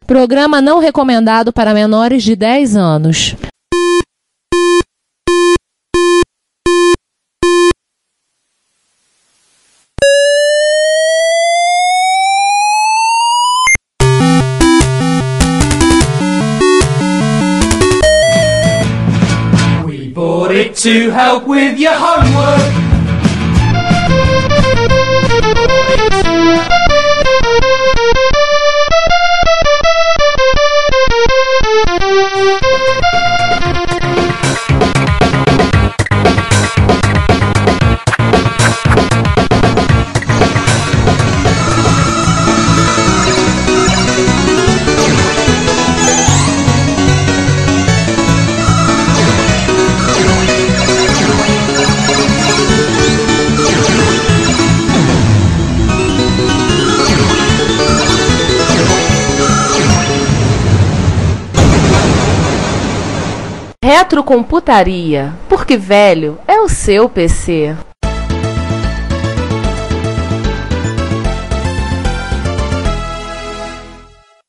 Programa não recomendado para menores de 10 anos. We bought it to help with your homework. Retrocomputaria, porque velho é o seu PC.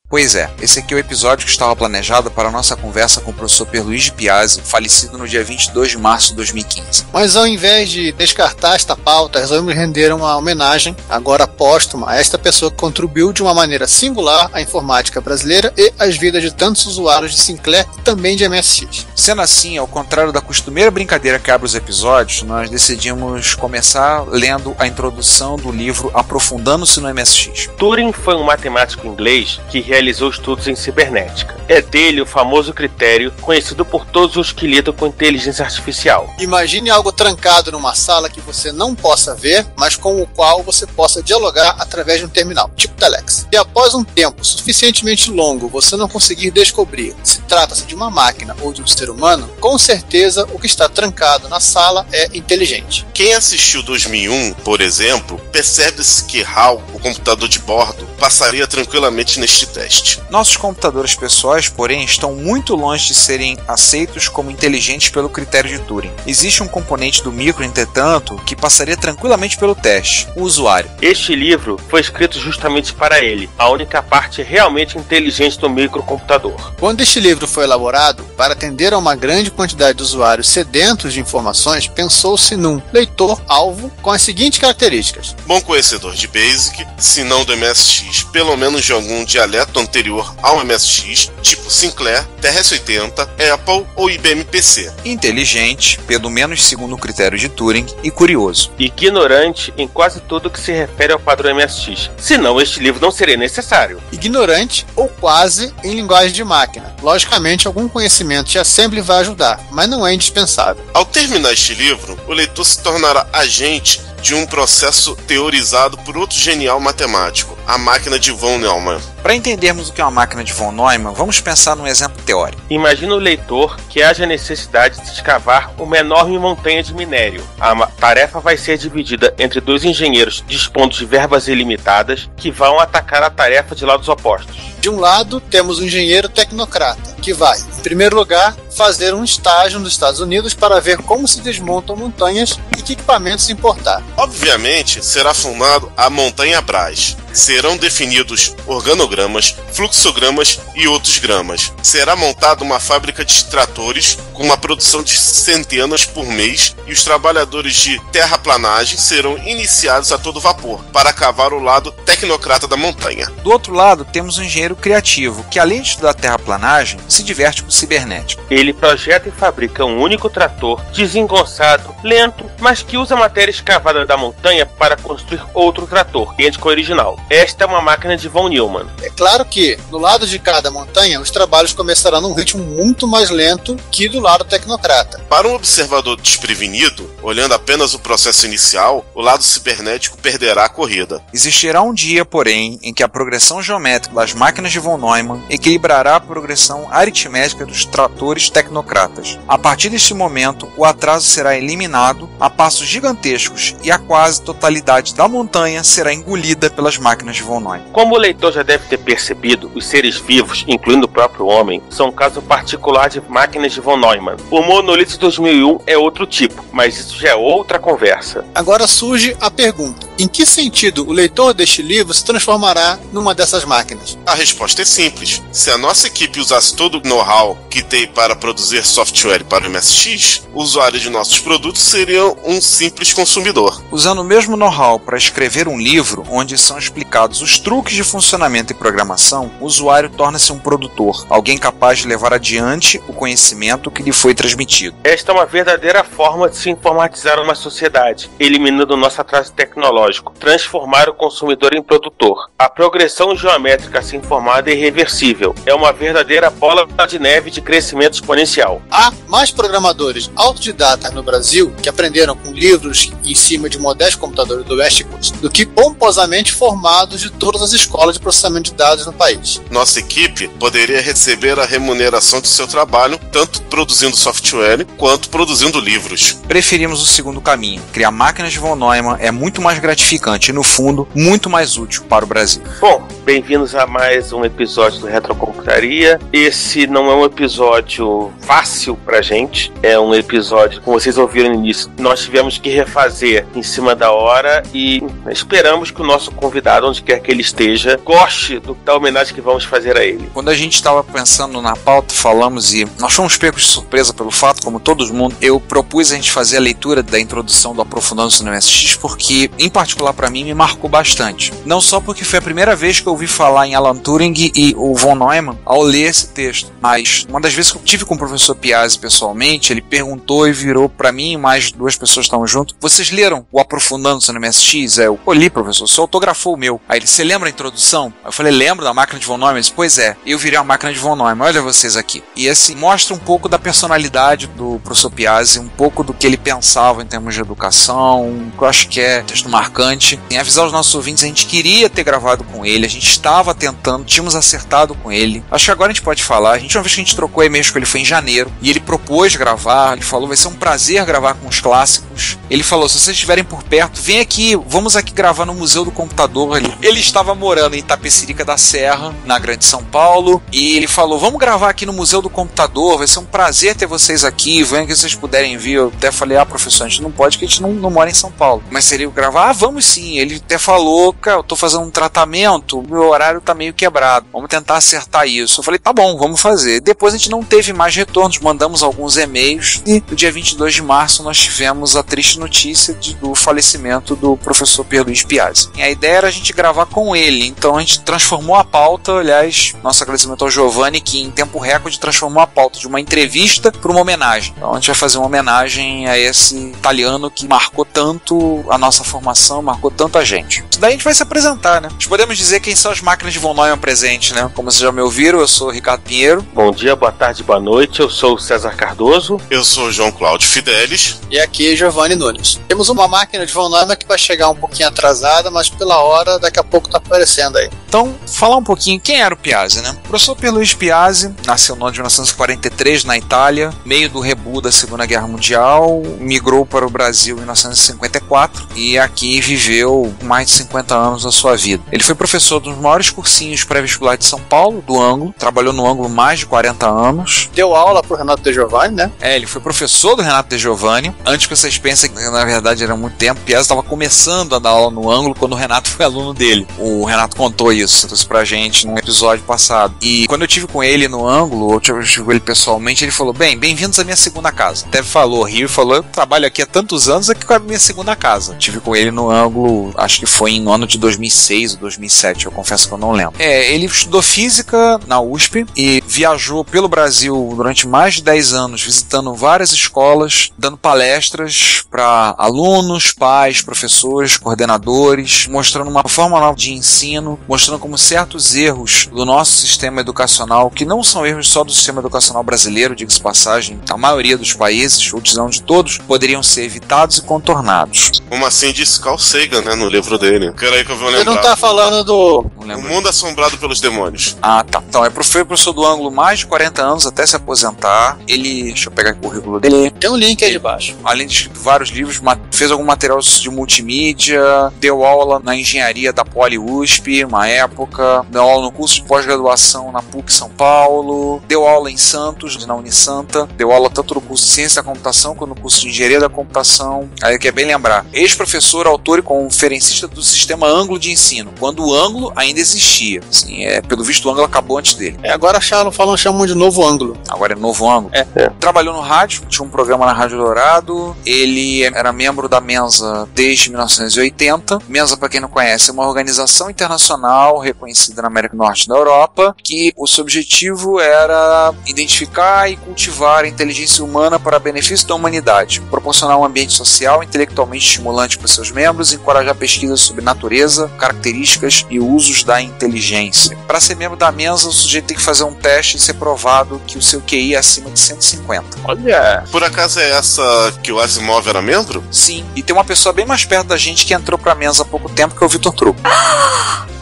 Pois é, esse aqui é o episódio que estava planejado para a nossa conversa com o professor Pierluigi Piazzi, falecido no dia 22 de março de 2015. Mas ao invés de descartar esta pauta, resolvemos render uma homenagem, agora póstuma, a esta pessoa que contribuiu de uma maneira singular à informática brasileira e às vidas de tantos usuários de Sinclair e também de MSX. Sendo assim, ao contrário da costumeira brincadeira que abre os episódios, nós decidimos começar lendo a introdução do livro Aprofundando-se no MSX. Turing foi um matemático inglês que realizou estudos em cibernética. É dele o famoso critério conhecido por todos os que lidam com inteligência artificial. Imagine algo trancado numa sala que você não possa ver, mas com o qual você possa dialogar através de um terminal, tipo Telex. E após um tempo suficientemente longo você não conseguir descobrir se trata-se de uma máquina ou de um ser humano, com certeza o que está trancado na sala é inteligente. Quem assistiu 2001, por exemplo, percebe-se que HAL, o computador de bordo, passaria tranquilamente neste teste. Nossos computadores pessoais, porém, estão muito longe de serem aceitos como inteligentes pelo critério de Turing. Existe um componente do micro, entretanto, que passaria tranquilamente pelo teste, o usuário. Este livro foi escrito justamente para ele, a única parte realmente inteligente do microcomputador. Quando este livro foi elaborado, para atender a uma grande quantidade de usuários sedentos de informações, pensou-se num leitor-alvo com as seguintes características. Bom conhecedor de BASIC, se não do MSX, pelo menos de algum dialeto anterior ao MSX, tipo Sinclair, TRS-80, Apple ou IBM PC. Inteligente, pelo menos segundo o critério de Turing, e curioso. Ignorante em quase tudo que se refere ao padrão MSX, senão este livro não seria necessário. Ignorante ou quase em linguagem de máquina. Logicamente, algum conhecimento de assembly vai ajudar, mas não é indispensável. Ao terminar este livro, o leitor se tornará agente de um processo teorizado por outro genial matemático, a máquina de von Neumann. Para entendermos o que é uma máquina de von Neumann, vamos pensar num exemplo teórico. Imagina o leitor que haja necessidade de escavar uma enorme montanha de minério. A tarefa vai ser dividida entre dois engenheiros dispondo de verbas ilimitadas que vão atacar a tarefa de lados opostos. De um lado, temos um engenheiro tecnocrata, que vai, em primeiro lugar, fazer um estágio nos Estados Unidos para ver como se desmontam montanhas e que equipamentos importar. Obviamente, será fundado a Montanha Brás. Serão definidos organogramas, fluxogramas e outros gramas. Será montada uma fábrica de tratores com uma produção de centenas por mês e os trabalhadores de terraplanagem serão iniciados a todo vapor para cavar o lado tecnocrata da montanha. Do outro lado, temos um engenheiro criativo que, além de estudar terraplanagem, se diverte com cibernética. Ele projeta e fabrica um único trator desengonçado, lento, mas que usa a matéria escavada da montanha para construir outro trator, idêntico ao original. Esta é uma máquina de von Neumann. É claro que, do lado de cada montanha, os trabalhos começarão num ritmo muito mais lento que do lado tecnocrata. Para um observador desprevenido, olhando apenas o processo inicial, o lado cibernético perderá a corrida. Existirá um dia, porém, em que a progressão geométrica das máquinas de von Neumann equilibrará a progressão aritmética dos tratores tecnocratas. A partir deste momento, o atraso será eliminado a passos gigantescos e a quase totalidade da montanha será engolida pelas máquinas de von Neumann. Como o leitor já deve ter percebido, os seres vivos, incluindo o próprio homem, são um caso particular de máquinas de von Neumann. O monolito de 2001 é outro tipo, mas isso já é outra conversa. Agora surge a pergunta: Em que sentido o leitor deste livro se transformará numa dessas máquinas? A resposta é simples. Se a nossa equipe usasse todo o know-how que tem para produzir software para o MSX, o usuário de nossos produtos seria um simples consumidor. Usando o mesmo know-how para escrever um livro onde são explicados os truques de funcionamento e programação, o usuário torna-se um produtor, alguém capaz de levar adiante o conhecimento que lhe foi transmitido. Esta é uma verdadeira forma de se informatizar uma sociedade, eliminando o nosso atraso tecnológico, transformar o consumidor em produtor. A progressão geométrica assim formada é irreversível, é uma verdadeira bola de neve de crescimento exponencial. Há mais programadores autodidatas no Brasil que aprenderam com livros em cima de modestos computadores domésticos do que pomposamente formados de todas as escolas de processamento de dados no país. Nossa equipe poderia receber a remuneração de seu trabalho, tanto produzindo software quanto produzindo livros. Preferimos o segundo caminho. Criar máquinas de von Neumann é muito mais gratificante e, no fundo, muito mais útil para o Brasil. Bom, bem-vindos a mais um episódio do Retrocomputaria. Esse não é um episódio fácil pra gente, é um episódio, como vocês ouviram no início, nós tivemos que refazer em cima da hora e esperamos que o nosso convidado, onde quer que ele esteja, goste da homenagem que vamos fazer a ele. Quando a gente estava pensando na pauta, falamos e nós fomos pegos de surpresa pelo fato, como todo mundo, eu propus a gente fazer a leitura da introdução do Aprofundando-se no MSX porque, em particular para mim, me marcou bastante. Não só porque foi a primeira vez que eu ouvi falar em Alan Turing e o von Neumann ao ler esse texto, mas uma das vezes que eu tive com o professor Piazzi pessoalmente, ele perguntou e virou para mim e mais duas pessoas que estavam junto: vocês leram o Aprofundando-se no MSX? Eu li, professor, você autografou o meu. Aí ele: você lembra a introdução? Eu falei: lembro da máquina de von Neumann. Ele disse: pois é, eu virei uma máquina de von Neumann, olha vocês aqui. E assim, mostra um pouco da personalidade do professor Piazzi, um pouco do que ele pensava em termos de educação, que eu acho que é texto marcante. Em avisar os nossos ouvintes, a gente queria ter gravado com ele, a gente estava tentando, tínhamos acertado com ele. Acho que agora a gente pode falar. Uma vez que a gente trocou e-mails com ele foi em janeiro, e ele propôs gravar, ele falou: vai ser um prazer gravar com os clássicos. Ele falou: se vocês estiverem por perto, vem aqui, vamos aqui gravar no Museu do Computador. Ele estava morando em Itapecerica da Serra, na Grande São Paulo, e ele falou: vamos gravar aqui no Museu do Computador, vai ser um prazer ter vocês aqui, venham que vocês puderem vir. Eu até falei: professor, a gente não pode, porque a gente não mora em São Paulo. Mas seria gravar? Vamos sim. Ele até falou: cara, eu tô fazendo um tratamento, meu horário tá meio quebrado, vamos tentar acertar isso. Eu falei: tá bom, vamos fazer. Depois a gente não teve mais retornos, mandamos alguns e-mails e no dia 22 de março nós tivemos a triste notícia do falecimento do professor Pierre Luiz Piazzi. E a ideia era a gente gravar com ele, então a gente transformou a pauta, aliás, nosso agradecimento ao Giovanni, que em tempo recorde transformou a pauta de uma entrevista para uma homenagem. Então a gente vai fazer uma homenagem a esse italiano que marcou tanto a nossa formação, marcou tanto a gente. Isso daí a gente vai se apresentar, né? Nós podemos dizer quem são as máquinas de von Neumann presentes, né? Como vocês já me ouviram, eu sou o Ricardo Pinheiro. Bom dia, boa tarde, boa noite, eu sou o César Cardoso. Eu sou o João Cláudio Fidelis. E aqui é Giovanni Nunes. Temos uma máquina de von Neumann que vai chegar um pouquinho atrasada, mas pela hora, daqui a pouco tá aparecendo aí. Então, falar um pouquinho quem era o Piazzi, né? O professor Pierre Luiz Piazzi nasceu no ano de 1943 na Itália, meio do rebu da Segunda Guerra Mundial, migrou para o Brasil em 1954 e aqui viveu mais de 50 anos da sua vida. Ele foi professor dos maiores cursinhos pré-vestibular de São Paulo, do Ângulo, trabalhou no Ângulo mais de 40 anos. Deu aula pro Renato De Giovanni, né? Ele foi professor do Renato De Giovanni. Antes que vocês pensem que na verdade era muito tempo, Piazzi estava começando a dar aula no Ângulo quando o Renato foi aluno dele. O Renato contou isso pra gente num episódio passado. E quando eu tive com ele no Ângulo, eu tive com ele pessoalmente, ele falou: bem-vindos à minha segunda casa. Até falou, eu trabalho aqui há tantos anos, aqui com a minha segunda casa. Tive com ele no Ângulo, acho que foi em ano de 2006 ou 2007, eu confesso que eu não lembro. Ele estudou física na USP e viajou pelo Brasil durante mais de 10 anos, visitando várias escolas, dando palestras para alunos, pais, professores, coordenadores, mostrando uma forma nova de ensino, mostrando como certos erros do nosso sistema educacional, que não são erros só do sistema educacional brasileiro, diga-se passagem, a maioria dos países, ou não de todos, poderiam ser evitados e contornados. Como assim disse Carl Sagan, né, no livro dele. Peraí que eu vou lembrar. Ele não tá falando do... O Mundo Assombrado pelos Demônios. Ah, tá. Então, foi professor do Ângulo currículo mais de 40 anos até se aposentar. Ele, deixa eu pegar o currículo dele. Tem um link aí de baixo. Além de vários livros, fez algum material de multimídia, deu aula na engenharia da Poli USP, uma época, deu aula no curso de pós-graduação na PUC São Paulo, deu aula em Santos, na Unisanta, deu aula tanto no curso de ciência da computação quanto no curso de engenharia da computação. Aí que é bem lembrar. Ex-professor, autor e conferencista do sistema Anglo de ensino, quando o Anglo ainda existia. Assim, pelo visto o Anglo acabou antes dele. Agora chamam de novo Anglo. Agora é novo Anglo. Trabalhou no rádio, tinha um programa na Rádio Dourado. Ele era membro da Mensa desde 1980. Mensa, para quem não conhece, é uma organização internacional reconhecida na América do Norte e na Europa, que o seu objetivo era identificar e cultivar a inteligência humana para benefício da humanidade, proporcionar um ambiente social intelectualmente estimulante para seus membros e encorajar pesquisas sobre natureza, características e usos da inteligência. Para ser membro da Mensa, o sujeito tem que fazer um teste e ser provado que o seu QI é acima de 150. Olha! Por acaso é essa que o Asimov era membro? Sim, e tem uma pessoa bem mais perto da gente que entrou pra Mensa há pouco tempo, que é o Vitor Truco.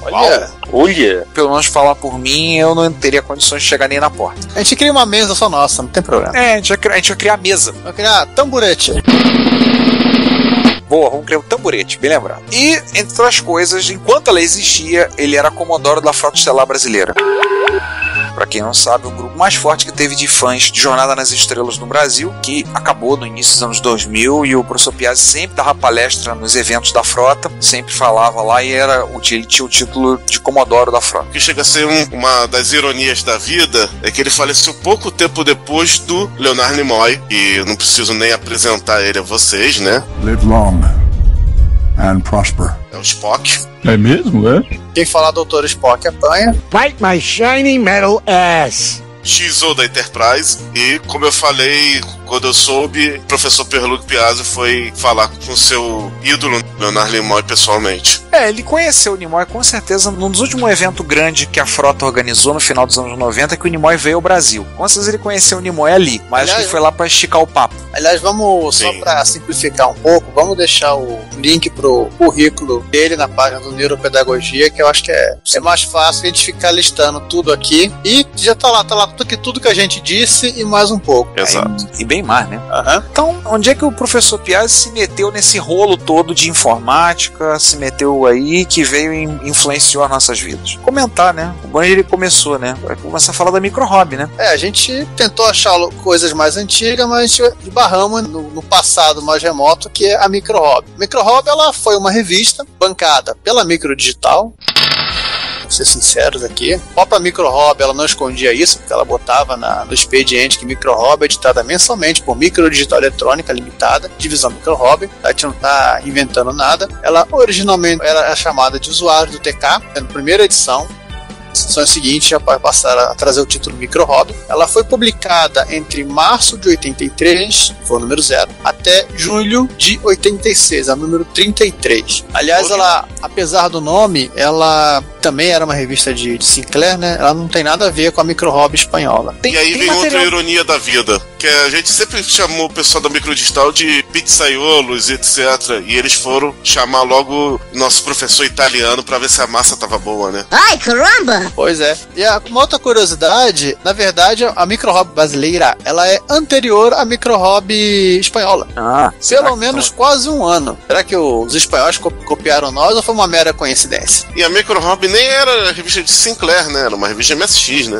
Olha! Pelo menos falar por mim, eu não teria condições de chegar nem na porta. A gente cria uma mesa só nossa, não tem problema. A gente vai criar a mesa. Vai criar tamburete. Boa, vamos criar um tamborete, bem lembrado. E, entre outras coisas, enquanto ela existia, ele era Comodoro da Frota Estelar Brasileira. Pra quem não sabe, o grupo mais forte que teve de fãs de Jornada nas Estrelas no Brasil, que acabou no início dos anos 2000, e o professor Piazzi sempre dava palestra nos eventos da frota, sempre falava lá e ele tinha o título de Comodoro da Frota. O que chega a ser uma das ironias da vida é que ele faleceu pouco tempo depois do Leonard Nimoy, e eu não preciso nem apresentar ele a vocês, né? Live long and prosper. É o Spock. É mesmo, é? Quem falar Dr. Spock apanha. Fight my shiny metal ass. XO da Enterprise, e como eu falei, quando eu soube, o professor Pierluigi Piazzi foi falar com seu ídolo, Leonard Nimoy, pessoalmente. Ele conheceu o Nimoy com certeza num dos últimos eventos grandes que a frota organizou no final dos anos 90, que o Nimoy veio ao Brasil. Com certeza ele conheceu o Nimoy ali, mas acho que foi lá pra esticar o papo. Aliás, vamos, só pra simplificar um pouco, vamos deixar o link pro currículo dele na página do Neuropedagogia, que eu acho que é mais fácil a gente ficar listando tudo aqui, e já tá lá tudo que a gente disse e mais um pouco. Exato. E bem mais, né? Então, onde é que o professor Piazzi se meteu nesse rolo todo de informática, se meteu aí, que veio e influenciou as nossas vidas? Comentar, né? O Bungie, ele começou, né? Vai começar a falar da micro hobby, né? A gente tentou achar coisas mais antigas, mas a gente esbarramos no passado mais remoto, que é a micro hobby. A micro hobby, ela foi uma revista bancada pela Micro Digital. Vamos ser sinceros aqui. A própria Micro Hobby, ela não escondia isso, porque ela botava no expediente que Micro Hobby é editada mensalmente por Micro Digital Eletrônica Limitada, divisão Micro Hobby. A gente não está inventando nada. Ela originalmente era chamada de Usuário do TK, na primeira edição. Edição seguinte já vai passar a trazer o título Micro Hobby. Ela foi publicada entre março de 83, foi o número 0, até julho de 86, a número 33. Aliás, ela, apesar do nome, ela também era uma revista de Sinclair, né? Ela não tem nada a ver com a Micro Hobby espanhola. E aí vem outra ironia da vida, que a gente sempre chamou o pessoal da Micro Digital de pizzaiolos, etc. E eles foram chamar logo nosso professor italiano pra ver se a massa tava boa, né? Ai, caramba! Pois é. E uma outra curiosidade, na verdade, a Micro Hobby brasileira, ela é anterior à Micro Hobby espanhola. Pelo menos quase um ano. Será que os espanhóis copiaram nós ou foi uma mera coincidência? E a Micro Hobby nem era revista de Sinclair, né? Era uma revista MSX, né?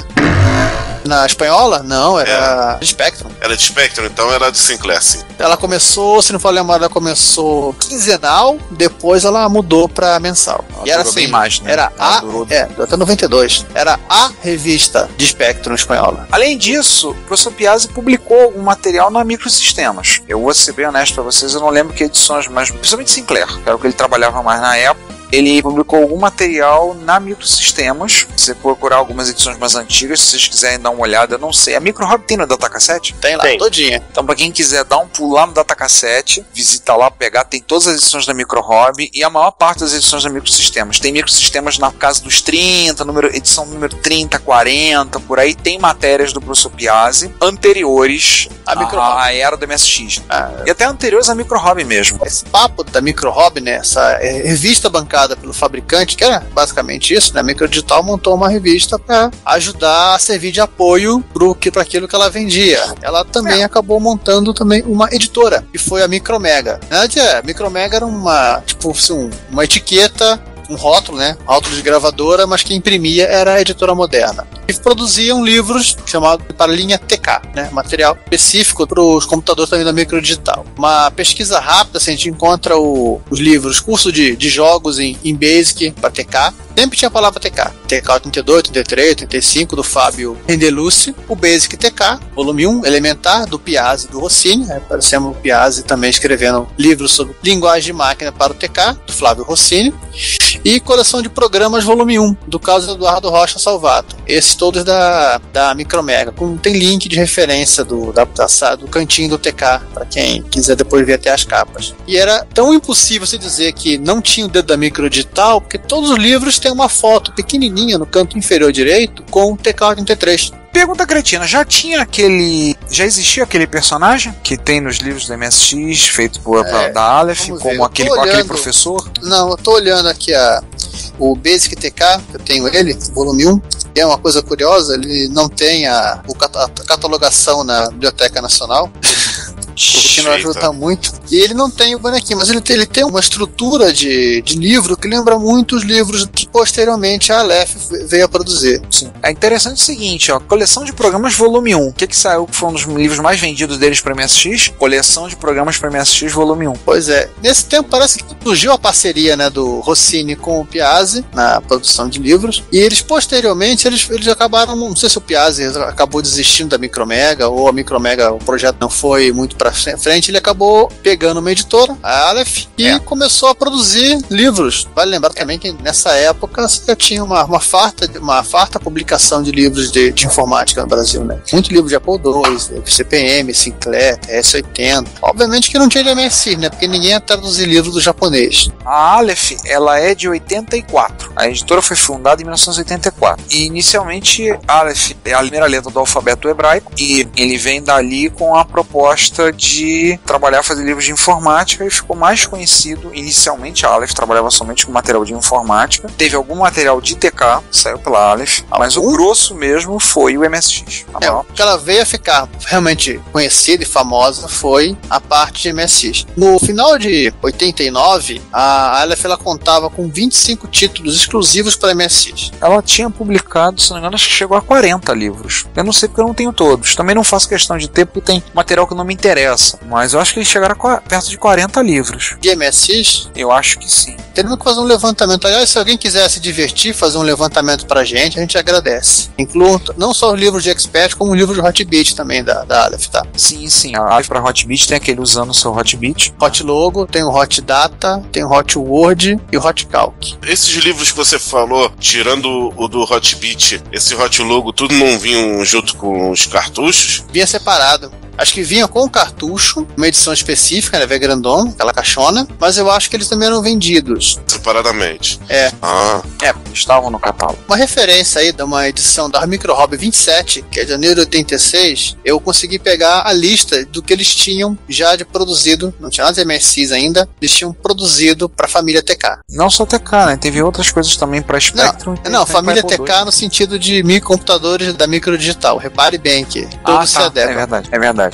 Na espanhola? Não, era de Spectrum. Era de Spectrum, então era de Sinclair, sim. Ela começou, se não for lembrar, ela começou quinzenal, depois ela mudou pra mensal. Ela e era durou bem assim, mais, né? era Durou até 92. Era a revista de Spectrum espanhola. Além disso, o professor Piazzi publicou algum material na Microsistemas. Eu vou ser bem honesto pra vocês, eu não lembro que edições, mas principalmente Sinclair, que era o que ele trabalhava mais na época. Ele publicou algum material na Microsistemas. Se você procurar algumas edições mais antigas, se vocês quiserem dar uma olhada, eu não sei. A Micro Hobby tem no Datacassete? Tem lá, todinha. Então, pra quem quiser dar um pulo lá no Datacassete, visita lá, pegar, tem todas as edições da Micro Hobby e a maior parte das edições da Microsistemas. Tem Microsistemas na casa dos 30, edição número 30, 40, por aí. Tem matérias do professor Piazzi anteriores à era do MSX. E até anteriores à Micro Hobby mesmo. Esse papo da Micro Hobby, né? Essa revista bancada montada pelo fabricante, que era basicamente isso, né? A Microdigital montou uma revista para ajudar a servir de apoio para aquilo que ela vendia. Ela também acabou montando também uma editora, que foi a Micromega. Na verdade, a Micromega era uma etiqueta, um rótulo, né? Rótulo de gravadora, mas quem imprimia era a Editora Moderna. E produziam livros chamados para a linha TK, né? Material específico para os computadores também da Microdigital. Uma pesquisa rápida, assim, a gente encontra os livros, curso de jogos em Basic para TK. Sempre tinha a palavra TK. TK 82, 83, 85 do Fábio Rendelucci. O Basic TK, volume 1, Elementar, do Piazzi e do Rossini. Aparecemos o Piazzi também escrevendo livros sobre linguagem de máquina para o TK, do Flávio Rossini. E Coleção de Programas, volume 1, do Carlos Eduardo Rocha Salvato. Esses todos da Micromega. Tem link de referência do cantinho do TK, para quem quiser depois ver até as capas. E era tão impossível se dizer que não tinha o dedo da Microdigital, porque todos os livros têm uma foto pequenininha no canto inferior direito com o TK-83. Pergunta cretina, já existia aquele personagem que tem nos livros do MSX, feito da Aleph, como aquele professor? Não, eu tô olhando aqui o Basic TK, eu tenho ele, volume 1, e é uma coisa curiosa, ele não tem a catalogação na Biblioteca Nacional, o que não ajuda muito. E ele não tem o bonequinho, mas ele tem uma estrutura de livro que lembra muito os livros que posteriormente a Aleph veio a produzir. Sim. É interessante o seguinte, Coleção de Programas volume 1. O que saiu que foi um dos livros mais vendidos deles para MSX? Coleção de Programas para MSX volume 1. Pois é. Nesse tempo parece que surgiu a parceria, né, do Rossini com o Piazzi na produção de livros. E eles posteriormente eles acabaram, não sei se o Piazzi acabou desistindo da Micromega ou a Micromega, o projeto não foi muito pra frente, ele acabou pegando uma editora, a Aleph, e começou a produzir livros. Vale lembrar também que nessa época já tinha uma farta publicação de livros de informática no Brasil, né? Muito livro de Apple II, CPM, Sinclair, S80. Obviamente que não tinha de MSI, né? Porque ninguém ia traduzir livro do japonês. A Aleph, ela é de 84. A editora foi fundada em 1984. E inicialmente a Aleph é a primeira letra do alfabeto hebraico e ele vem dali com a proposta de trabalhar, fazer livros de informática, e ficou mais conhecido. Inicialmente a Aleph trabalhava somente com material de informática, teve algum material de TK, saiu pela Aleph, mas o grosso mesmo foi o MSX. O que ela veio a ficar realmente conhecida e famosa foi a parte de MSX. No final de 89, a Aleph ela contava com 25 títulos exclusivos para MSX. Ela tinha publicado, se não me engano, acho que chegou a 40 livros. Eu não sei porque eu não tenho todos. Também não faço questão de ter, porque tem material que não me interessa. Mas eu acho que eles chegaram perto de 40 livros. De MSX? Eu acho que sim. Temos que fazer um levantamento. Aliás, se alguém quiser se divertir, fazer um levantamento pra gente, a gente agradece. Inclui não só os livros de Expert, como o livro de Hotbit também da Aleph, tá? Sim, sim. A Aleph para Hotbit tem aquele usando o seu Hotbit. Hot Logo, tem o Hot Data, tem o Hot Word e o Hot Calc. Esses livros que você falou, tirando o do Hotbit, esse Hot Logo, tudo não vinham junto com os cartuchos? Vinha separado. Acho que vinha com o cartucho, uma edição específica, né, grandona, aquela caixona, mas eu acho que eles também eram vendidos separadamente. Estavam no catálogo. Uma referência aí de uma edição da Micro Hobby 27, que é de janeiro de 86, eu consegui pegar a lista do que eles tinham já de produzido, não tinha nada de MSX ainda, eles tinham produzido para a família TK. Não só TK, né? Teve outras coisas também para Spectrum. Não, família TK no sentido de microcomputadores da Microdigital. Repare bem que todos se adequam. É verdade.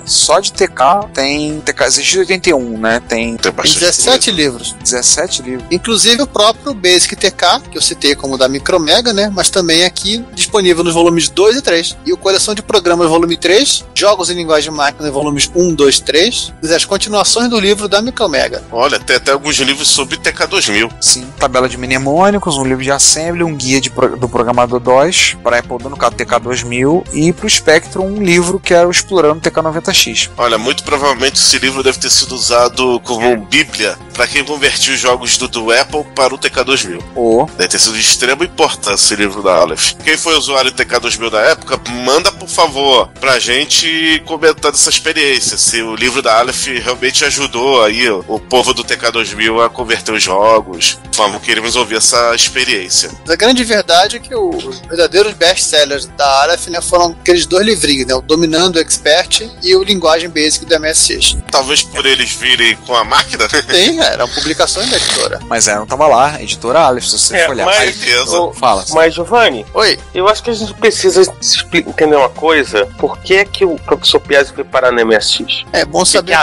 Só de TK tem TK existe 81, né? Tem 17 livros. 17 livros. Inclusive o próprio Basic TK, que eu citei como da Micromega, né? Mas também aqui disponível nos volumes 2 e 3. E o Coleção de Programas volume 3, Jogos em Linguagem de Máquina volumes 1, 2, 3. As continuações do livro da Micromega. Olha, tem até alguns livros sobre TK2000. Sim, tabela de mnemônicos, um livro de assembly, um guia do programador DOS para Apple II, no caso TK2000, e para o Spectrum um livro que era o Explorando TK90X. Olha, muito provavelmente esse livro deve ter sido usado como bíblia para quem convertiu os jogos do Apple para o TK2000. Deve ter sido de extrema importância esse livro da Aleph. Quem foi usuário do TK2000 da época, manda por favor pra gente comentar dessa experiência, se o livro da Aleph realmente ajudou aí o povo do TK2000 a converter os jogos. Vamos, queremos ouvir essa experiência. A grande verdade é que os verdadeiros best-sellers da Aleph, né, foram aqueles dois livrinhos, né, o Dominando o Expert e o Linguagem Basic do MSX. Talvez por eles virem com a máquina? Sim, Era uma publicação da editora. Mas não tava lá, editora Aleph, se você for olhar. Fala. Mas, Giovanni, oi. Eu acho que a gente precisa entender uma coisa. Por que o professor Piazzi foi parar na MSX? É bom saber.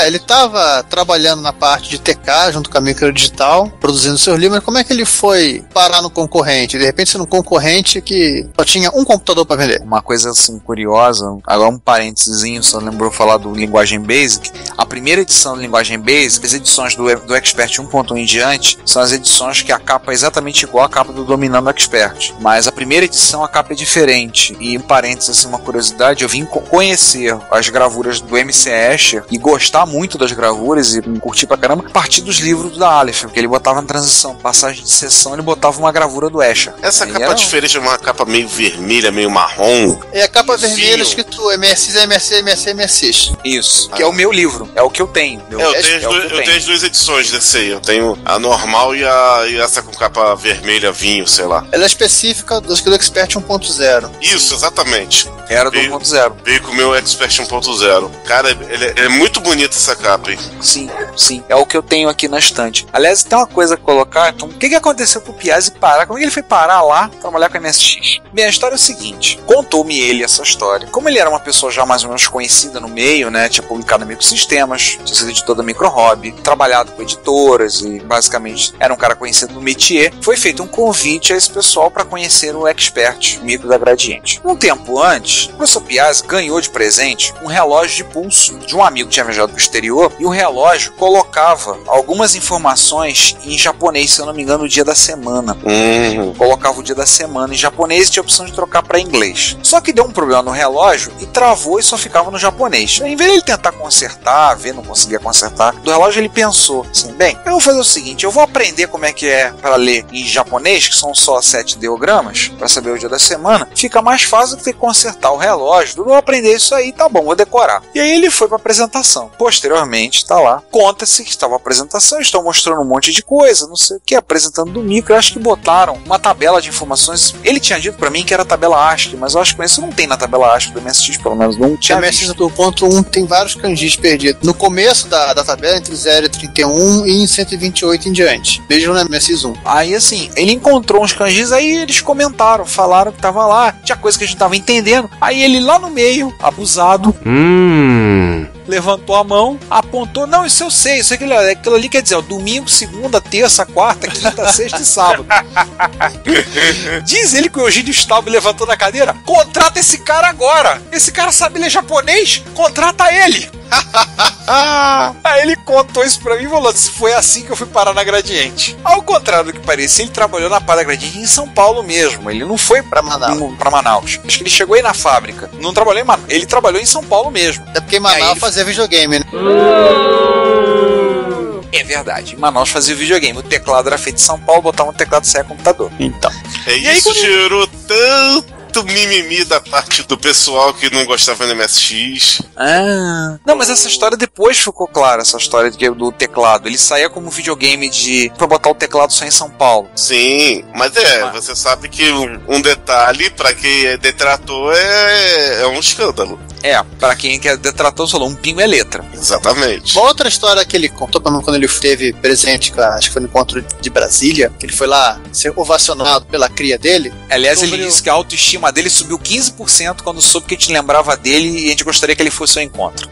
Ele tava trabalhando na parte de TK, junto com a Microdigital, produzindo seus livros, mas como é que ele foi parar no concorrente? De repente, no concorrente que só tinha um computador para vender. Uma coisa assim curiosa, agora um parênteses, só lembrou falar do Linguagem Basic. A primeira edição do Linguagem Basic, as edições do Expert 1.1 em diante, são as edições que a capa é exatamente igual à capa do Dominando Expert. Mas a primeira edição, a capa é diferente. E, um parênteses, assim, uma curiosidade, eu vim conhecer as gravuras do MC Escher e gostar muito das gravuras e curtir pra caramba a partir dos livros da Aleph, porque ele botava na transição, passagem de sessão, ele botava uma gravura do Escher. Essa capa diferente é uma capa meio vermelha, meio marrom. É a capa vermelha escrito MSX, MSX. Isso, que é o meu livro, é o que eu tenho. Eu tenho as duas edições desse aí, eu tenho a normal e essa com capa vermelha, vinho, sei lá. Ela é específica do Expert 1.0. Isso, exatamente. Era do 1.0. Veio com o meu Expert 1.0. Cara, é muito bonita essa capa, hein? Sim. É o que eu tenho aqui na estante. Aliás, tem uma coisa a colocar. Então, o que aconteceu pro Piazzi parar? Como é que ele foi parar lá, trabalhar com a MSX? Bem, a história é o seguinte. Contou-me ele essa história. Como ele era uma pessoa já mais ou menos conhecida no meio, né? Tinha publicado na Microsistemas, tinha sido editor da Micro Hobby, trabalhado com editoras e basicamente era um cara conhecido no métier. Foi feito um convite a esse pessoal para conhecer o Expert Micro da Gradiente. Um tempo antes, o professor Piazzi ganhou de presente um relógio de pulso de um amigo que tinha viajado para o exterior, e o relógio colocava algumas informações em japonês, se eu não me engano, no dia da semana. Colocava o dia da semana em japonês e tinha a opção de trocar para inglês. Só que deu um problema no relógio e travou e só ficava no japonês. Em vez de ele tentar consertar, não conseguia consertar, do relógio ele pensou assim, bem, eu vou fazer o seguinte, eu vou aprender como é que é para ler em japonês, que são só 7 ideogramas, para saber o dia da semana, fica mais fácil do que consertar o relógio. Eu vou aprender isso aí, tá bom, vou decorar. E aí ele foi para a apresentação. Posteriormente, tá lá, conta-se que estava a apresentação, estão mostrando um monte de coisa, não sei o que, apresentando do micro. Eu acho que botaram uma tabela de informações. Ele tinha dito para mim que era tabela ASCII, mas eu acho que isso não tem na tabela ASCII do MSX, pelo menos não tinha. O MSX do ponto 1 tem vários kanjis perdidos. No começo da tabela, entre 0 e 31 e em 128 em diante. Vejam no MSX1. Aí assim, ele encontrou uns kanjis, aí eles comentaram, falaram que tava lá, tinha coisa que a gente tava entendendo. Aí ele lá no meio, abusado, levantou a mão, apontou, não, isso eu sei, isso aquilo ali quer dizer, domingo, segunda, terça, quarta, quinta, sexta e sábado. Diz ele que o Eugênio Staub levantou da cadeira, contrata esse cara agora, esse cara sabe ler japonês, contrata ele. Aí ele contou isso pra mim e falou, foi assim que eu fui parar na Gradiente. Ao contrário do que parecia, ele trabalhou na Pada Gradiente em São Paulo mesmo, ele não foi pra Manaus. Acho que ele chegou aí na fábrica, não trabalhou em Manaus, ele trabalhou em São Paulo mesmo. É porque em Manaus fazia videogame, né? É verdade, em Manaus fazia videogame, o teclado era feito em São Paulo, botava um teclado sem computador. Então. Isso gerou tanto mimimi da parte do pessoal que não gostava do MSX. Não, mas essa história depois ficou clara, essa história do teclado. Ele saía como videogame pra botar o teclado só em São Paulo. Sim, mas você sabe que um detalhe, pra quem é detrator, é um escândalo. Pra quem é detrator, falou, um pingo é letra. Exatamente. Uma outra história que ele contou pra mim quando ele esteve presente, acho que foi no encontro de Brasília, que ele foi lá ser ovacionado pela cria dele. Aliás, ele disse que a autoestima dele subiu 15% quando soube que a gente lembrava dele e a gente gostaria que ele fosse ao encontro.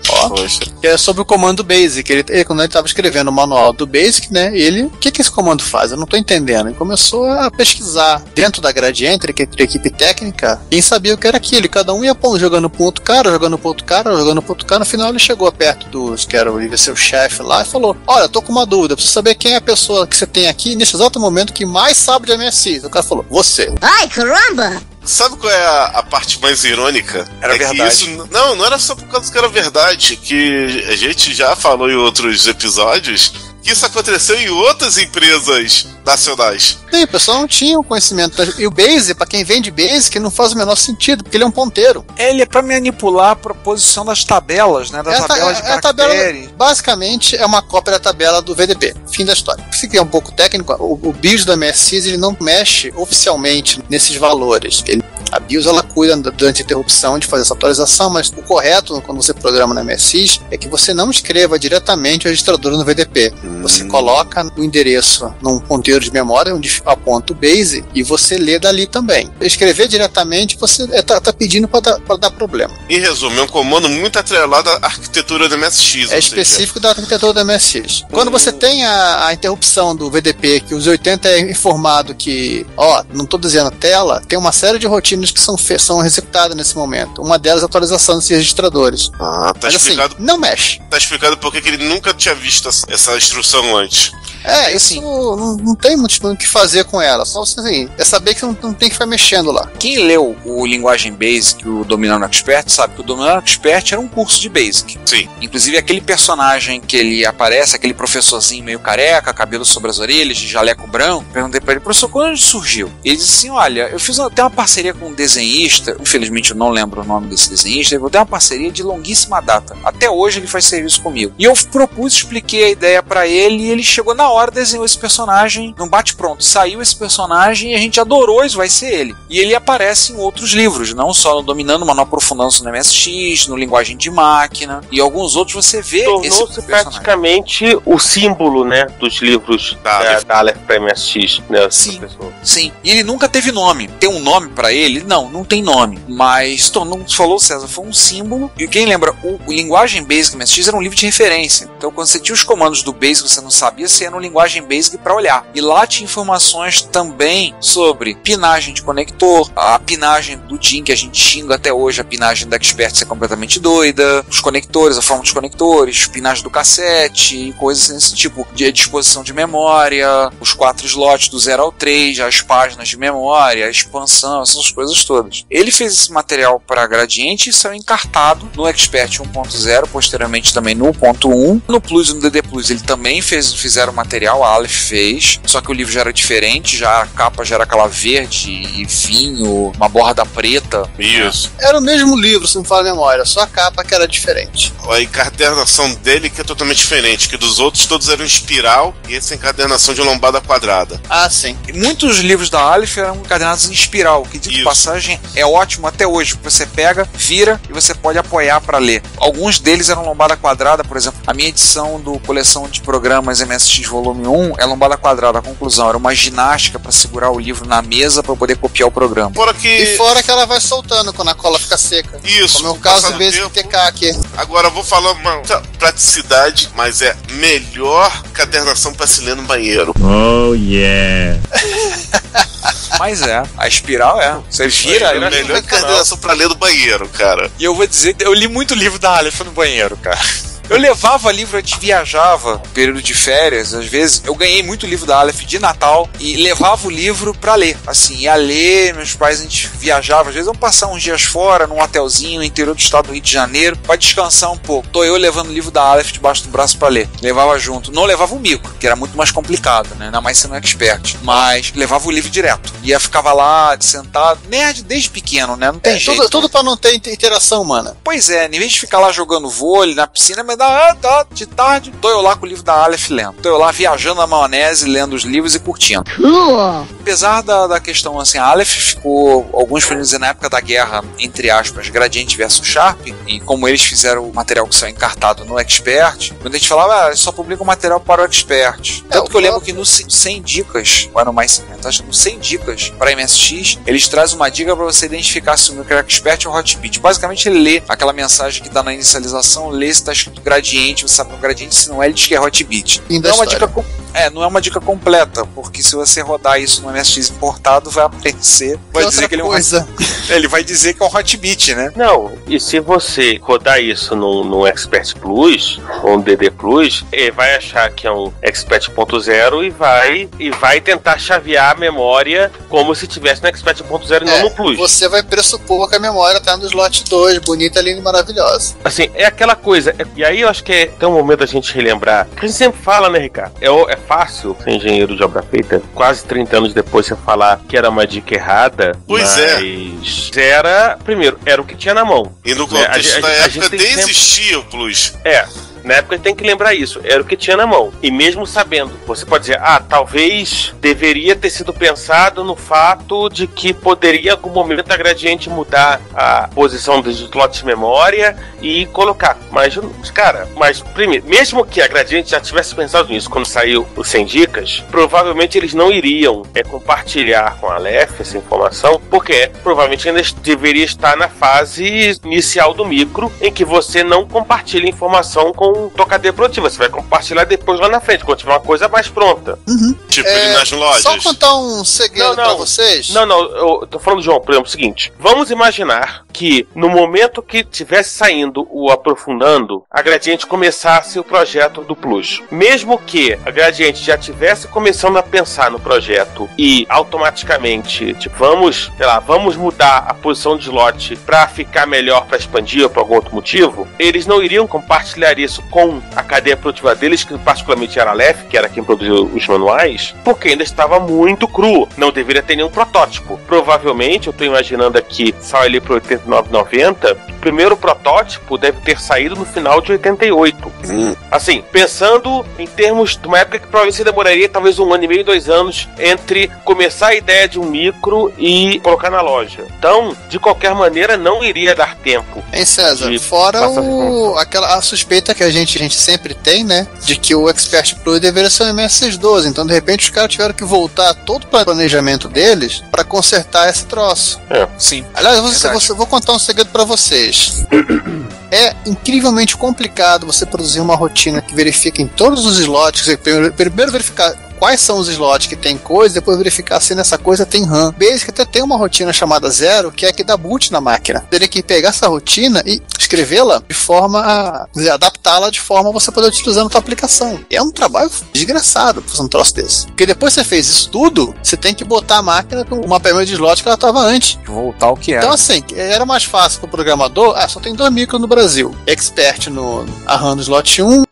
Que é sobre o comando BASIC. Ele, quando ele estava escrevendo o manual do BASIC, né, o que esse comando faz? Eu não estou entendendo. Ele começou a pesquisar dentro da Gradiente, a equipe técnica, quem sabia o que era aquilo. Cada um ia jogando pro outro cara, jogando pro outro cara. No final ele chegou perto dos que era o seu chefe lá e falou, olha, eu tô com uma dúvida, preciso saber quem é a pessoa que você tem aqui nesse exato momento que mais sabe de MSX. O cara falou, você. Ai, caramba! Sabe qual é a parte mais irônica? Era verdade. Isso, não era só por causa que era verdade, que a gente já falou em outros episódios que isso aconteceu em outras empresas nacionais. Sim, o pessoal não tinha o conhecimento. E o Basic, pra quem vende Basic, não faz o menor sentido, porque ele é um ponteiro. Ele é pra manipular a posição das tabelas, né? Das tabelas de caractere. Tabela, basicamente, é uma cópia da tabela do VDB. Fim da história. Se é um pouco técnico, o BIOS do MSX, ele não mexe oficialmente nesses valores. A BIOS ela cuida durante a interrupção de fazer essa atualização, mas o correto quando você programa no MSX é que você não escreva diretamente o registrador no VDP. Você coloca o endereço num ponteiro de memória onde aponta o base e você lê dali também. Escrever diretamente você tá pedindo para dar problema. Em resumo, é um comando muito atrelado à arquitetura do MSX. É específico da arquitetura do MSX. Quando você tem a interrupção do VDP, que o Z80 é informado que, não estou dizendo tela, tem uma série de rotinas que são executadas nesse momento. Uma delas é a atualização desses registradores. Tá mas explicado. Assim, não mexe. Tá explicado porque ele nunca tinha visto essa instrução antes. Isso não tem muito o que fazer com ela. Só assim, é saber que não tem que ficar mexendo lá. Quem leu o Linguagem Basic, o Dominando Expert, sabe que o Dominando Expert era um curso de Basic. Sim. Inclusive aquele personagem que ele aparece, aquele professorzinho meio careca, cabelo sobre as orelhas, de jaleco branco, perguntei pra ele, professor, quando surgiu? Ele disse assim, olha, eu fiz até uma parceria com um desenhista, infelizmente eu não lembro o nome desse desenhista, eu vou ter uma parceria de longuíssima data. Até hoje ele faz serviço comigo. E eu propus, expliquei a ideia pra ele e ele chegou na hora, desenhou esse personagem, num bate-pronto. Saiu esse personagem e a gente adorou, isso vai ser ele. E ele aparece em outros livros, não só no Dominando, mas no Aprofundando no MSX, no Linguagem de Máquina e alguns outros você vê esse personagem. Praticamente o símbolo, né, dos livros da Aleph para MSX, né? Sim. E ele nunca teve nome. Tem um nome pra ele? Não tem nome. Mas, não falou, César, foi um símbolo. E quem lembra, o Linguagem Basic MSX era um livro de referência. Então, quando você tinha os comandos do Basic você não sabia, você ia no Linguagem Basic pra olhar. E lá tinha informações também sobre pinagem de conector, a pinagem do DIN que a gente xinga até hoje, a pinagem da Expert ser completamente doida, os conectores, a forma dos conectores, pinagem do cassete e coisas desse tipo, de disposição de memória, os 4 slots do 0 ao 3, as páginas de memória, a expansão, essas coisas todas. Ele fez esse material para Gradiente e saiu encartado no Expert 1.0, posteriormente também no 1.1. No Plus e no DD Plus ele também fizeram material, a Aleph fez, só que o livro já era diferente, já a capa já era aquela verde e vinho, uma borda preta. Isso. Era o mesmo livro, se não me fala a memória, só a capa que era diferente. A encadernação dele que é totalmente diferente, que dos outros todos eram em espiral e essa encadernação de lombada quadrada. Ah, sim. E muitos livros da Aleph eram encadernados em espiral, que de passagem é ótimo até hoje, porque você pega, vira e você pode apoiar para ler. Alguns deles eram lombada quadrada, por exemplo, a minha edição do Coleção de Programas MSX Volume 1 é lombada quadrada. A conclusão era uma ginástica para segurar o livro na mesa para poder copiar o programa. E fora que ela vai soltando quando a cola fica seca. Isso. Como é o caso do Basic TK aqui. Agora eu vou falar uma praticidade, mas é melhor cadernação para se ler no banheiro. Oh yeah. Mas a espiral você vira. É a melhor cadernação para ler no banheiro, cara. E eu vou dizer, eu li muito livro da Aleph no banheiro, cara. Eu levava livro, a gente viajava, período de férias, às vezes. Eu ganhei muito livro da Aleph de Natal e levava o livro pra ler. Assim, ia ler, meus pais, a gente viajava. Às vezes iam passar uns dias fora, num hotelzinho no interior do estado do Rio de Janeiro, pra descansar um pouco. Tô eu levando o livro da Aleph debaixo do braço pra ler. Levava junto. Não levava o micro, que era muito mais complicado, né? Ainda mais sendo expert. Mas levava o livro direto. Ficava lá, sentado. Nerd desde pequeno, né? Não tem jeito. Tudo pra não ter interação humana. Pois é, em vez de ficar lá jogando vôlei na piscina, mas de tarde, tô eu lá com o livro da Aleph lendo. Tô eu lá viajando na maionese, lendo os livros e curtindo. Apesar da questão, assim, a Aleph ficou, alguns podemos dizer, na época da guerra, entre aspas, Gradiente versus Sharp, e como eles fizeram o material que saiu encartado no Expert, quando a gente falava, só publica o material para o Expert. Tanto que eu lembro que no 100 dicas, ou no mais 50, acho que no 100 dicas para MSX, eles trazem uma dica para você identificar se o micro é Expert ou Hotbit. Basicamente ele lê aquela mensagem que dá na inicialização, lê se tá escrito Gradiente, você sabe no Gradiente, se não é, ele diz que é Hotbit. Não é uma dica não é uma dica completa, porque se você rodar isso no MSX importado, vai aparecer, vai dizer que ele é ele vai dizer que é um Hotbit, né? Não, e se você rodar isso no Expert Plus ou no DD Plus, ele vai achar que é um Expert.0 e vai tentar chavear a memória como se tivesse no Expert 1.0 e não no Plus. Você vai pressupor que a memória tá no slot 2, bonita, linda e maravilhosa. Assim, é aquela coisa, e aí eu acho que é um momento da gente relembrar, que a gente sempre fala, né, Ricardo? É fácil ser engenheiro de obra feita, quase 30 anos depois você falar que era uma dica errada. Pois mas era o que tinha na mão. E no contexto da época nem existia o Plus. Na época tem que lembrar isso, era o que tinha na mão. E mesmo sabendo, você pode dizer, talvez deveria ter sido pensado no fato de que poderia em algum momento a Gradiente mudar a posição dos slots de memória e colocar. Mas, cara, primeiro, mesmo que a Gradiente já tivesse pensado nisso quando saiu o 100 dicas, provavelmente eles não iriam compartilhar com a Aleph essa informação, porque provavelmente ainda deveria estar na fase inicial do micro, em que você não compartilha informação com tocadeira produtiva, você vai compartilhar depois lá na frente, quando tiver uma coisa mais pronta. Tipo ali nas lojas. Só contar um segredo pra vocês. Não, eu tô falando, João, por exemplo, o seguinte, vamos imaginar que no momento que tivesse saindo o Aprofundando, a Gradiente começasse o projeto do Plus. Mesmo que a Gradiente já tivesse começando a pensar no projeto e automaticamente, vamos mudar a posição de slot pra ficar melhor, pra expandir ou por algum outro motivo, eles não iriam compartilhar isso com a cadeia produtiva deles, que particularmente era a Aleph, que era quem produziu os manuais, porque ainda estava muito cru, não deveria ter nenhum protótipo. Provavelmente, eu tô imaginando aqui, saiu ali pro 89-90, o primeiro protótipo deve ter saído no final de 88. Assim, pensando em termos de uma época que provavelmente demoraria talvez 1 ano e meio, 2 anos entre começar a ideia de um micro e colocar na loja. Então, de qualquer maneira, não iria dar tempo. Hein, César? Fora a suspeita que a gente sempre tem, né? De que o Expert Plus deveria ser um MS612. Então, de repente, os caras tiveram que voltar todo o planejamento deles para consertar esse troço. Sim. Aliás, vou contar um segredo para vocês. É incrivelmente complicado você produzir uma rotina que verifique em todos os slots. Primeiro verificar quais são os slots que tem coisa, depois verificar se nessa coisa tem RAM. Basic até tem uma rotina chamada 0, que é que dá boot na máquina. Teria que pegar essa rotina e escrevê-la de forma a adaptá-la de forma a você poder utilizar na sua aplicação. E é um trabalho desgraçado fazer um troço desse. Porque depois que você fez isso tudo, você tem que botar a máquina com uma mapeamento de slot que ela estava antes. Voltar ao que era. Então assim, era mais fácil para o programador, só tem 2 micros no Brasil. Expert a RAM no slot 1,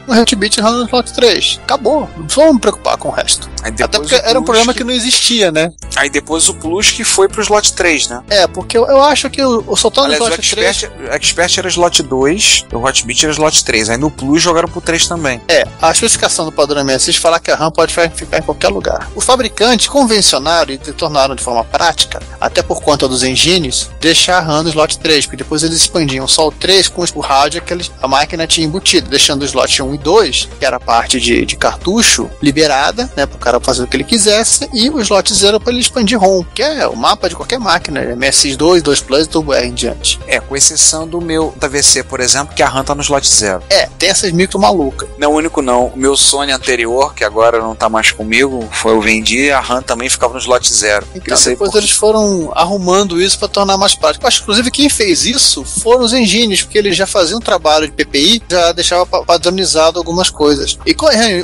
no Heartbeat no slot 3. Acabou. Não vamos me preocupar com o resto. Até porque era um programa que não existia, né? Aí depois o Plus que foi pro slot 3, né? Porque eu acho que o soltando no slot 3... O Expert era slot 2, o Heartbeat era slot 3. Aí no Plus jogaram pro 3 também. A especificação do padrão MSX fala que a RAM pode ficar em qualquer lugar. O fabricante convencionaram e tornaram de forma prática, até por conta dos engines, deixar a RAM no slot 3, porque depois eles expandiam só o 3 com o rádio que a máquina tinha embutido, deixando o slot 1 e 2, que era a parte de cartucho, liberada, né, para o cara fazer o que ele quisesse, e o slot 0 para ele expandir ROM, que é o mapa de qualquer máquina, MSX2, 2 Plus e Turbo R em diante. Com exceção do meu da VC, por exemplo, que a RAM tá no slot 0. Tem essas micro malucas. Não, o único não. O meu Sony anterior, que agora não tá mais comigo, eu vendi, a RAM também ficava no slot 0. Então depois eles foram arrumando isso para tornar mais prático. Acho que inclusive quem fez isso foram os engines, porque eles já faziam um trabalho de PPI, já deixava padronizado algumas coisas. E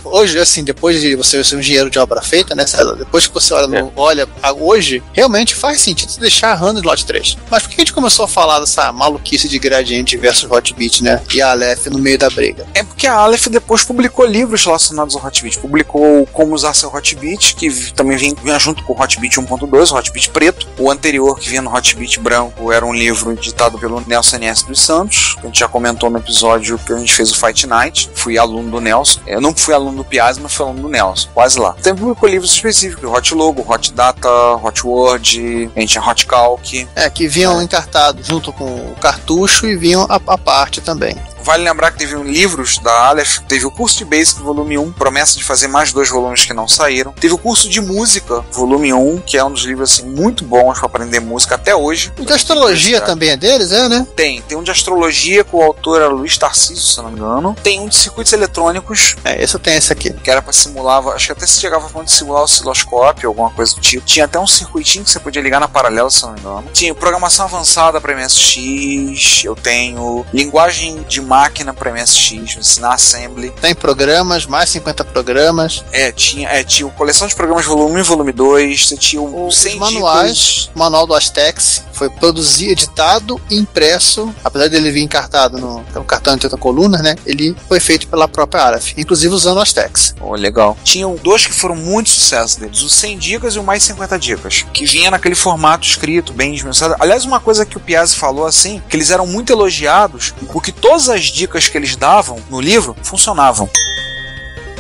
hoje, assim, depois de você ser um engenheiro de obra feita, né, César? Depois que você olha hoje, realmente faz sentido você deixar a RAM no slot 3. Mas por que a gente começou a falar dessa maluquice de Gradiente versus Hotbit, né? E a Aleph no meio da briga? É porque a Aleph depois publicou livros relacionados ao Hotbit. Publicou Como Usar Seu Hotbit, que também vinha junto com o Hotbit 1.2, o Hotbit preto. O anterior, que vinha no Hotbit branco, era um livro editado pelo Nelson N.S. dos Santos, que a gente já comentou no episódio que a gente fez o Fight Night. Fui aluno do Nelson. Eu não fui aluno do Piazzi, mas fui aluno do Nelson. Quase lá. Também publicou livros específicos, Hot Logo, Hot Data, Hot Word, a gente tinha Hot Calc. Que vinham encartados junto com o cartucho e vinham a parte também. Vale lembrar que teve livros da Aleph, teve o curso de Basic volume 1, promessa de fazer mais 2 volumes que não saíram. Teve o curso de música, volume 1, que é um dos livros assim, muito bons para aprender música até hoje. O de astrologia também é deles, né? Tem um de astrologia com o autor Luiz Tarcísio, se não me engano. Tem um de circuitos eletrônicos. Esse tem esse aqui. Que era para simular, acho que até se chegava a ponto de simular o osciloscópio, alguma coisa do tipo. Tinha até um circuitinho que você podia ligar na paralela, se não me engano. Tinha programação avançada para MSX, eu tenho linguagem de máquina para MSX, ensinar assembly. Tem programas, mais 50 programas. Tinha coleção de programas volume 1 e volume 2, você tinha os manuais, o manual do Astex, foi produzido, editado e impresso, apesar dele vir encartado no cartão de 80 colunas, né? Ele foi feito pela própria Aleph, inclusive usando o Astex. Legal. Tinham 2 que foram muito sucesso deles, o 100 dicas e o mais 50 dicas, que vinha naquele formato escrito, bem desmensurado. Aliás, uma coisa que o Piazzi falou assim, que eles eram muito elogiados, porque todas as dicas que eles davam no livro funcionavam.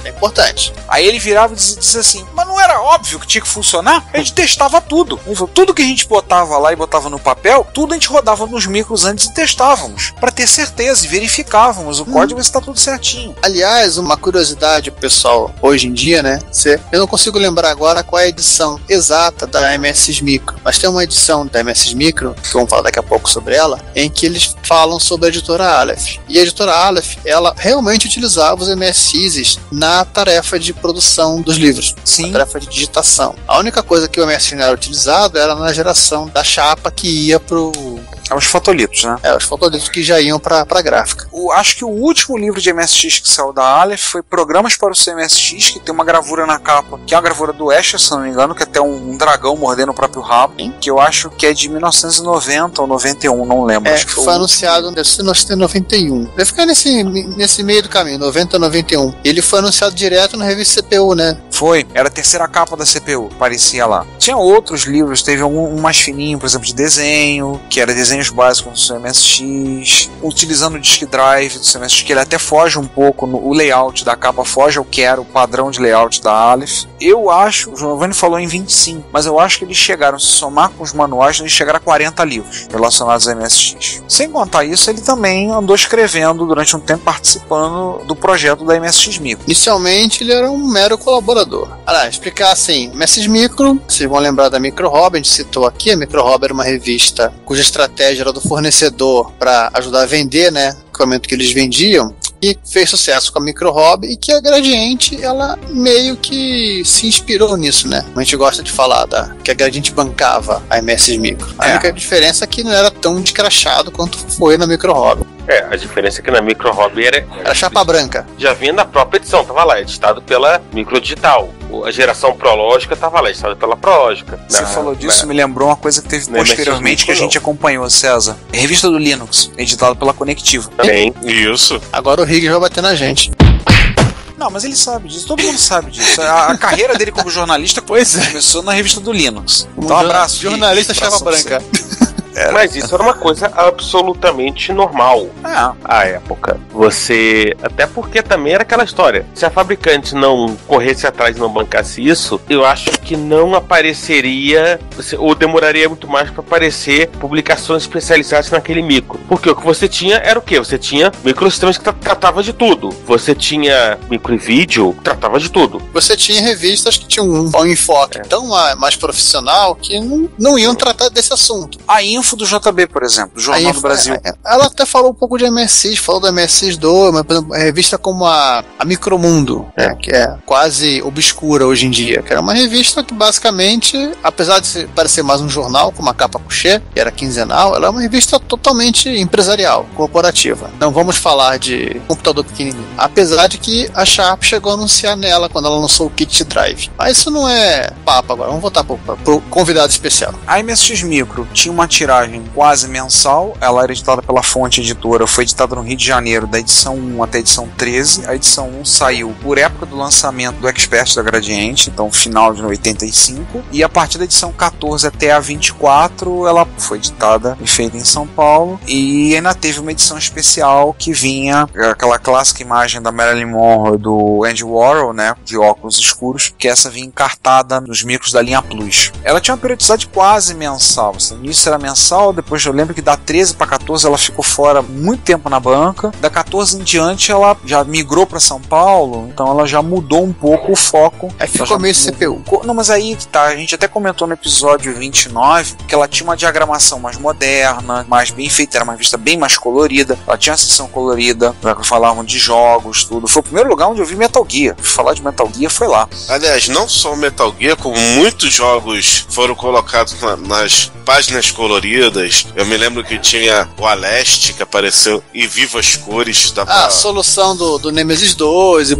É importante. Aí ele virava e dizia assim, mas não era óbvio que tinha que funcionar? A gente testava tudo. Ele falou, tudo que a gente botava lá e botava no papel, tudo a gente rodava nos micros antes e testávamos, para ter certeza, e verificávamos o código se está tudo certinho. Aliás, uma curiosidade, pessoal, hoje em dia, né? Eu não consigo lembrar agora qual é a edição exata da MSX Micro, mas tem uma edição da MSX Micro, que vamos falar daqui a pouco sobre ela, em que eles falam sobre a editora Aleph. E a editora Aleph, ela realmente utilizava os MSXs na tarefa de produção dos livros. Sim. Na tarefa de digitação. A única coisa que o MSX não era utilizado era na geração da chapa que ia pro... Os fotolitos, né? Os fotolitos que já iam pra gráfica. Acho que o último livro de MSX que saiu da Aleph foi Programas para o CMSX, que tem uma gravura na capa, que é uma gravura do Escher, se não me engano, que é até um dragão mordendo o próprio rabo, que eu acho que é de 1990 ou 91, não lembro. Acho que foi anunciado em 91. Deve ficar nesse meio do caminho, 90 ou 91. Ele foi anunciado direto na revista CPU, né? Foi, era a terceira capa da CPU, parecia lá. Tinha outros livros, teve um mais fininho, por exemplo, de desenho, que era desenhos básicos do CMSX, utilizando o disk drive do CMSX, que ele até foge um pouco, o layout da capa foge ao que era o padrão de layout da Aleph. Eu acho, o Giovanni falou em 25, mas eu acho que eles chegaram, se somar com os manuais, eles chegaram a 40 livros relacionados ao MSX. Sem contar isso, ele também andou escrevendo durante um tempo, participando do projeto da MSX Micro. Inicialmente ele era um mero colaborador. Explicar assim, MSX Micro, vocês vão lembrar da Micro Hobby, a gente citou aqui, a Micro Hobby era uma revista cuja estratégia era do fornecedor para ajudar a vender, né, o equipamento que eles vendiam, e fez sucesso com a Micro Hobby, e que a Gradiente, ela meio que se inspirou nisso, né? A gente gosta de falar que a Gradiente bancava a MSX Micro. A única diferença é que não era tão descrachado quanto foi na Micro Hobby. A diferença é que na Micro Hobby era chapa branca. Já vinha na própria edição, tava lá, editado pela Microdigital. A geração Prológica tava lá, editada pela Prológica. Você falou disso, me lembrou uma coisa que teve posteriormente que a gente acompanhou, César. Revista do Linux, editado pela Conectiva. Também. Isso. Agora o Riggs vai bater na gente. Não, mas ele sabe disso, todo mundo sabe disso. A carreira dele como jornalista começou na revista do Linux. Então, um abraço. Jornalista chapa branca. Mas isso era uma coisa absolutamente normal à época. Até porque também era aquela história. Se a fabricante não corresse atrás e não bancasse isso, eu acho que não apareceria, ou demoraria muito mais para aparecer publicações especializadas naquele micro. Porque o que você tinha era o quê? Você tinha microsistemas que tratava de tudo. Você tinha micro e vídeo, tratava de tudo. Você tinha revistas que tinham um enfoque tão mais profissional que não iam tratar desse assunto. A Info do JB, por exemplo, o Jornal do Brasil. Ela até falou um pouco de MSX, falou do MSX2, mas, por exemplo, a revista como a Micromundo, que é quase obscura hoje em dia, que era uma revista que basicamente, apesar de parecer mais um jornal, com uma capa couché, que era quinzenal, ela é uma revista totalmente empresarial, corporativa. Não vamos falar de computador pequenininho. Apesar de que a Sharp chegou a anunciar nela quando ela lançou o Kit Drive. Mas isso não é papo agora, vamos voltar pro convidado especial. A MSX Micro tinha uma tiragem quase mensal, ela era editada pela Fonte Editora, foi editada no Rio de Janeiro da edição 1 até a edição 13. A edição 1 saiu por época do lançamento do Expert da Gradiente, então final de 85, e a partir da edição 14 até a 24 ela foi editada e feita em São Paulo, e ainda teve uma edição especial que vinha aquela clássica imagem da Marilyn Monroe do Andy Warhol, né, de óculos escuros, que essa vinha encartada nos micros da linha Plus. Ela tinha uma periodicidade quase mensal, no início era mensal, depois eu lembro que da 13 para 14 ela ficou fora muito tempo na banca, da 14 em diante ela já migrou para São Paulo, então ela já mudou um pouco o foco. Aí ficou meio CPU. Não, mas aí que tá, a gente até comentou no episódio 29 que ela tinha uma diagramação mais moderna, mais bem feita, era uma revista bem mais colorida, ela tinha uma seção colorida, falavam de jogos, tudo. Foi o primeiro lugar onde eu vi Metal Gear. Falar de Metal Gear foi lá. Aliás, não só Metal Gear, como muitos jogos foram colocados nas páginas coloridas. Eu me lembro que tinha o Aleste que apareceu em vivas cores. A solução do Nemesis 2 e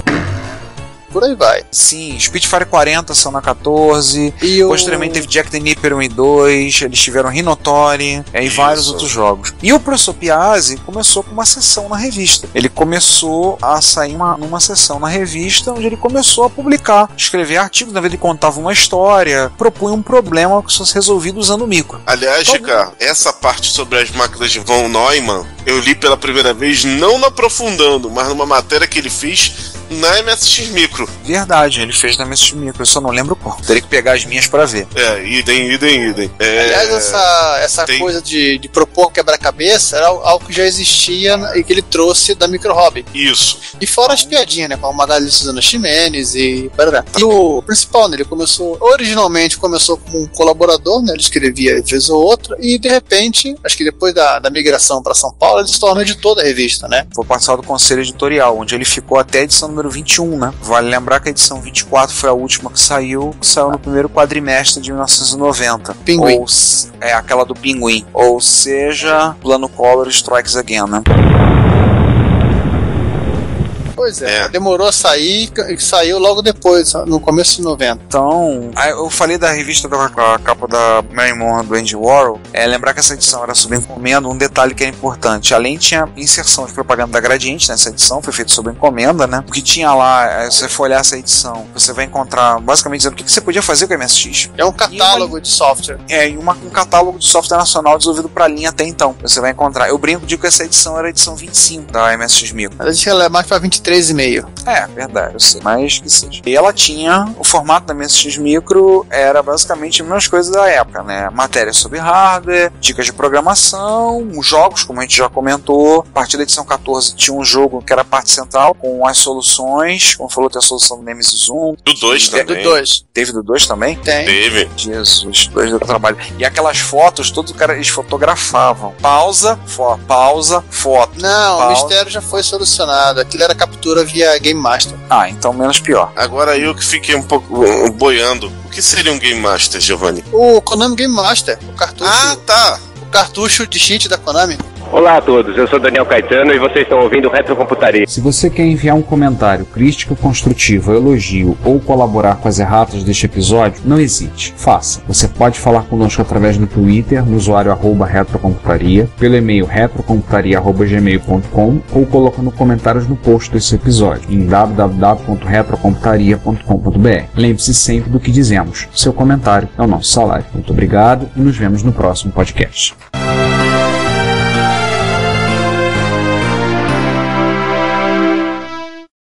por aí vai. Sim, Spitfire 40 são na 14. E posteriormente teve Jack the Nipper 1 e 2. Eles tiveram Rinotori e vários outros jogos. E o Professor Piazzi começou com uma sessão na revista. Ele começou a sair numa sessão na revista, onde ele começou a publicar, escrever artigos, na verdade ele contava uma história, propunha um problema que fosse resolvido usando o micro. Aliás, Ricardo, essa parte sobre as máquinas de von Neumann, eu li pela primeira vez, não aprofundando, mas numa matéria que ele fez na MSX Micro. Verdade, ele fez na MSX Micro, eu só não lembro qual. Teria que pegar as minhas pra ver. Idem. Aliás, essa coisa de propor quebra-cabeça era algo que já existia e que ele trouxe da Micro Hobby. Isso. E fora as piadinhas, né? Com a Magali Suzana Ximenes e... E o principal, né? Ele originalmente começou como um colaborador, né? Ele escrevia vez ou outra e de repente, acho que depois da migração para São Paulo, ele se tornou editor da revista, né? Foi participar do conselho editorial, onde ele ficou até a edição número 21, né? Vale lembrar que a edição 24 foi a última que saiu no primeiro quadrimestre de 1990. Pinguim. Aquela do Pinguim. Ou seja, Plano Collor Strikes Again, né? Pois é, demorou a sair e saiu logo depois, no começo de 90. Então, eu falei da revista com a capa da Mary Monroe do Andy Warhol, lembrar que essa edição era sob encomenda, um detalhe que é importante, além tinha inserção de propaganda da Gradiente nessa edição, foi feito sob encomenda, né? O que tinha lá, se você for olhar essa edição, você vai encontrar, basicamente, dizendo o que você podia fazer com a MSX. É um catálogo de software. Um catálogo de software nacional desenvolvido para a linha até então. Você vai encontrar, eu digo que essa edição era a edição 25 da MSX Micro. A gente ela é mais para 23,5. Verdade, eu sei, mas que seja. E ela tinha, o formato da MSX Micro era basicamente as mesmas coisas da época, né? Matéria sobre hardware, dicas de programação, os jogos, como a gente já comentou. A partir da edição 14 tinha um jogo que era a parte central, com as soluções, como falou, tem a solução do Nemesis 1. Do 2 também. Do 2. Teve do 2 também? Tem. Teve. Jesus, 2 deu trabalho. E aquelas fotos, todos eles fotografavam. Pausa, foto. Não, o mistério já foi solucionado. Aquilo era captura via Game Master. Então menos pior. Agora eu que fiquei um pouco boiando. O que seria um Game Master, Giovanni? O Konami Game Master, o cartucho. Tá. O cartucho de cheat da Konami. Olá a todos, eu sou Daniel Caetano e vocês estão ouvindo Retrocomputaria. Se você quer enviar um comentário, crítica construtiva, elogio ou colaborar com as erratas deste episódio, não hesite, faça. Você pode falar conosco através do Twitter, no usuário @retrocomputaria, pelo e-mail retrocomputaria@gmail.com ou colocando comentários no post desse episódio em www.retrocomputaria.com.br. Lembre-se sempre do que dizemos, seu comentário é o nosso salário. Muito obrigado e nos vemos no próximo podcast.